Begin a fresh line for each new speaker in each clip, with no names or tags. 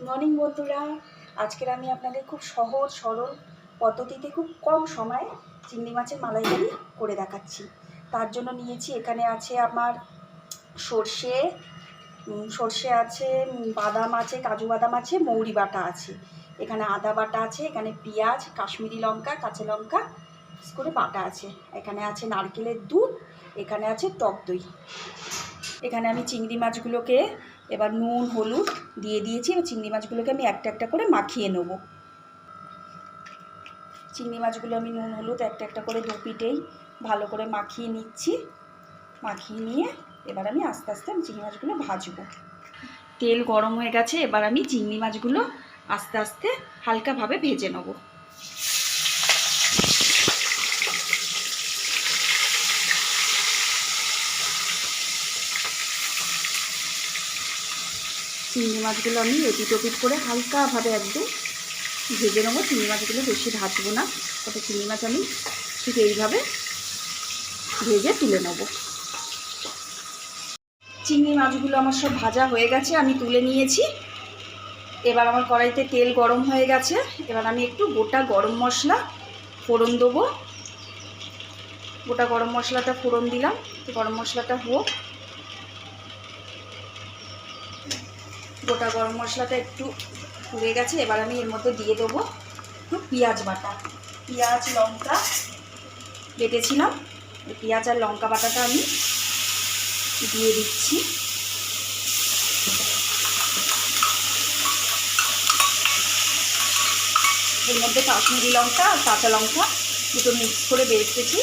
Morning বন্ধুরা, আজকের আমি আপনাদের খুব সহজ সরল পদ্ধতিতে খুব কম সময়ে চিংড়ি মাছের মালাইকারি করে দেখাচ্ছি। তার জন্য নিয়েছি, এখানে আছে আমার সর্ষে আছে, বাদাম আছে, কাজু বাদাম আছে, মৌরি বাটা আছে, এখানে আদা বাটা আছে, এখানে পেঁয়াজ, কাশ্মীরি লঙ্কা, কাঁচা লঙ্কা করে বাটা আছে, এখানে আছে নারকেলের দুধ, এখানে আছে টক দই। এখানে আমি চিংড়ি মাছগুলোকে এবার নুন হলুদ দিয়ে দিয়েছি। এবার চিংড়ি মাছগুলোকে আমি একটা একটা করে মাখিয়ে নেব। চিংড়ি মাছগুলো আমি নুন হলুদ একটা একটা করে দুপিটেই ভালো করে মাখিয়ে নিচ্ছি। মাখিয়ে নিয়ে এবার আমি আস্তে আস্তে চিংড়ি মাছগুলো ভাজবো। তেল গরম হয়ে গেছে, এবার আমি চিংড়ি মাছগুলো আস্তে আস্তে হালকাভাবে ভেজে নেব। চিংড়ি মাছগুলো আমি এপিট ওপিট করে হালকাভাবে একদম ভেজে নেবো। চিংড়ি মাছগুলো বেশি ভাজবো না, তবে চিংড়ি মাছ আমি ঠিক এইভাবে ভেজে তুলে নেব। চিংড়ি মাছগুলো আমার সব ভাজা হয়ে গেছে, আমি তুলে নিয়েছি। এবার আমার কড়াইতে তেল গরম হয়ে গেছে, এবার আমি একটু গোটা গরম মশলা ফোড়ন দেবো। গোটা গরম মশলাটা ফোড়ন দিলাম, গরম মশলাটা হোক। গোটা গরম মশলাটা একটু হয়ে গেছে, এবার আমি এর মধ্যে দিয়ে দেবো একটু পেঁয়াজ বাটা। পেঁয়াজ লঙ্কা বেটেছিলাম, পেঁয়াজ আর লঙ্কা বাটাটা আমি দিয়ে দিচ্ছি। এর মধ্যে কাশ্মীরি লঙ্কা আর কাঁচা লঙ্কা দুটো মিক্স করে বেটেছি।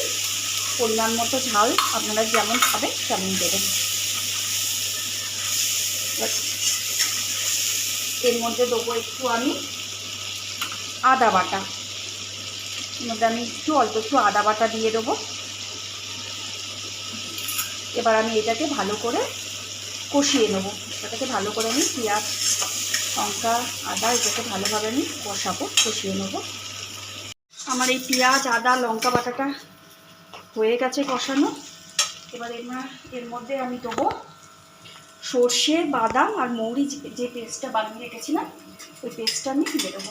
পরিমাণ মতো ঝাল আপনারা যেমন খাবেন তেমন দেবেন। এর মধ্যে দেবো একটু আমি আদা বাটা, এর মধ্যে আমি অল্প একটু আদা বাটা দিয়ে দেবো। এবার আমি এটাকে ভালো করে কষিয়ে নেব। এটাকে ভালো করে আমি পেঁয়াজ লঙ্কা আদা এটাকে ভালোভাবে আমি কষিয়ে নেব। আমার এই পেঁয়াজ আদা লঙ্কা বাটাটা হয়ে গেছে কষানো। এবার এর মধ্যে আমি দেবো সর্ষে বাদাম আর মৌরি যে পেস্টটা বানিয়ে রেখেছিলাম, ওই পেস্টটা আমি দিয়ে দেবো।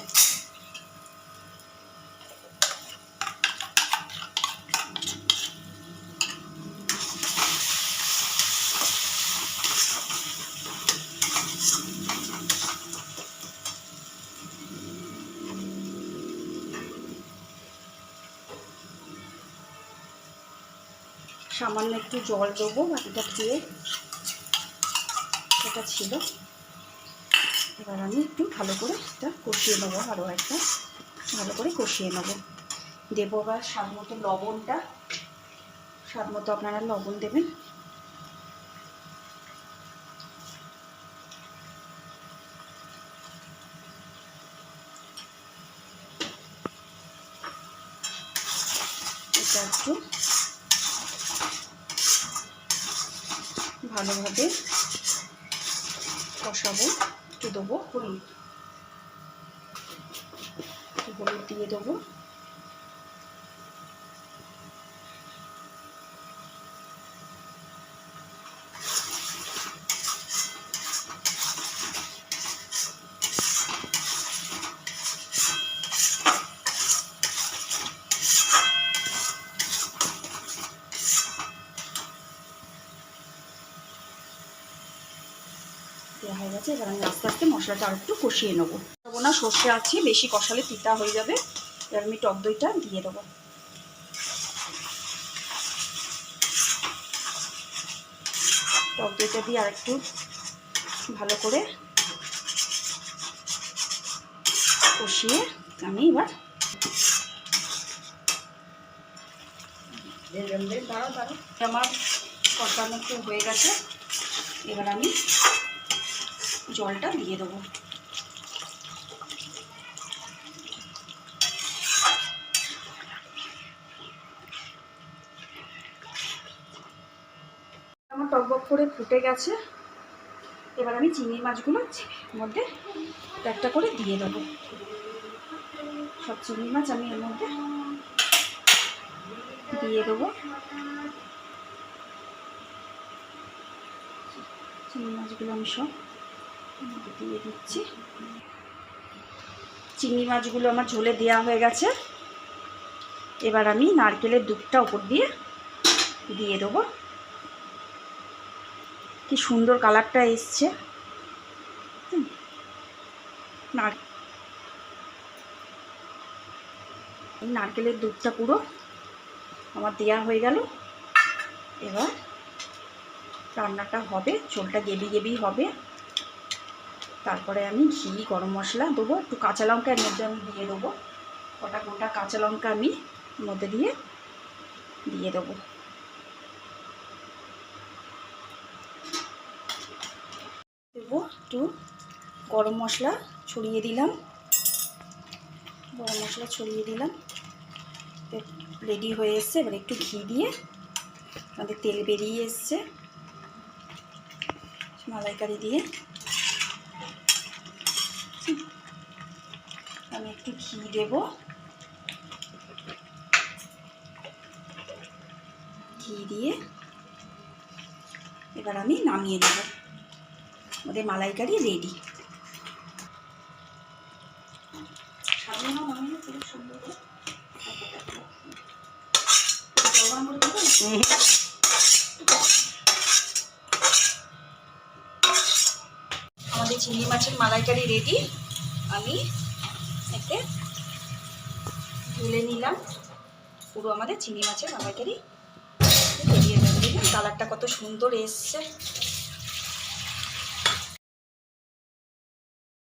সামান্য একটু জল দেবো, বাটিটা ধুয়ে এটা ছিল। এবার আমি একটু ভালো করে এটা কষিয়ে নেবো, আরও একটা ভালো করে কষিয়ে নেবো। দেবো আবার স্বাদ মতো লবণটা, স্বাদ মতো আপনারা লবণ দেবেন। এটা একটু ভালোভাবে কষাবো। একটু দেবো হলুদ, হলুদ দিয়ে দেবো। দেওয়া হয়ে গেছে, এবার আমি আস্তে আস্তে মশলাটা আর একটু কষিয়ে নেবো। না সর্ষে আছে, বেশি কষালে তিতা হয়ে যাবে। এবার আমি টক দইটা দিয়ে দেবো। টক দইটা দিয়ে আরেকটু ভালো করে কষিয়ে আমি এবার আমার কষানো একটু হয়ে গেছে। এবার আমি জলটা দিয়ে দেবো। আমার টকবক করে ফুটে গেছে, এবার আমি চিংড়ি মাছগুলো এর মধ্যে একটা করে দিয়ে দেবো। সব চিংড়ি মাছ আমি এর মধ্যে দিয়ে দেবো। চিংড়ি মাছগুলো আমি সব দিয়ে দিচ্ছি। চিংড়ি মাছগুলো আমার ঝোলে দেওয়া হয়ে গেছে। এবার আমি নারকেলের দুধটা ওপর দিয়ে দিয়ে দেবো। কি সুন্দর কালারটা এসছে। নারকেলের দুধটা পুরো আমার দেওয়া হয়ে গেল। এবার রান্নাটা হবে, ঝোলটা গেবি গেবি হবে। তারপরে আমি ঘি, গরম মশলা দেবো, একটু কাঁচা লঙ্কা এর মধ্যে আমি দিয়ে দেবো। কটা গোটা কাঁচা লঙ্কা আমি মধ্যে দিয়ে দেবো। দেবো একটু গরম মশলা ছড়িয়ে দিলাম। গরম মশলা ছড়িয়ে দিলাম। রেডি হয়ে এসছে। এবার একটু ঘি দিয়ে, আমাদের তেল বেরিয়ে এসছে মালাইকারি দিয়ে। আমি একটু ঘি দেব। ঘি দিয়ে এবার আমি নামিয়ে নেব। আমাদের মালাইকারি রেডি। আমাদের চিংড়ি মাছের মালাইকারি রেডি। আমি এতে ঢেলে নিলাম। পুরো আমাদের চিংড়ি মাছের মালাইকারি রেডি হয়ে গেল। কালারটা কত সুন্দর এসছে।